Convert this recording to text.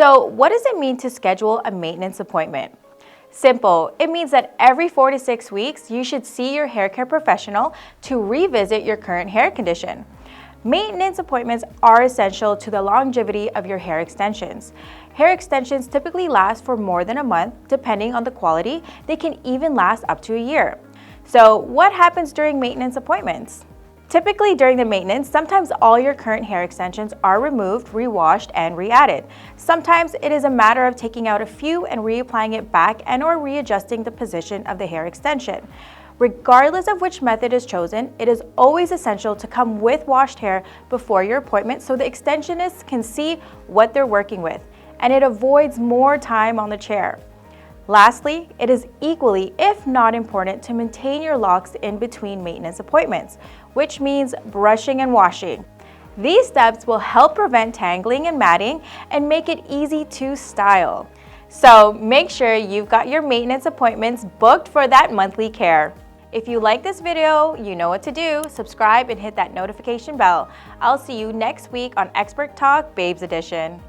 So what does it mean to schedule a maintenance appointment? Simple. It means that every 4 to 6 weeks, you should see your hair care professional to revisit your current hair condition. Maintenance appointments are essential to the longevity of your hair extensions. Hair extensions typically last for more than a month. Depending on the quality, they can even last up to a year. So what happens during maintenance appointments? Typically during the maintenance, sometimes all your current hair extensions are removed, rewashed, and re-added. Sometimes it is a matter of taking out a few and reapplying it back and/or readjusting the position of the hair extension. Regardless of which method is chosen, it is always essential to come with washed hair before your appointment so the extensionists can see what they're working with, and it avoids more time on the chair. Lastly, it is equally, if not important, to maintain your locks in between maintenance appointments, which means brushing and washing. These steps will help prevent tangling and matting and make it easy to style. So make sure you've got your maintenance appointments booked for that monthly care. If you like this video, you know what to do. Subscribe and hit that notification bell. I'll see you next week on Expert Talk Babes Edition.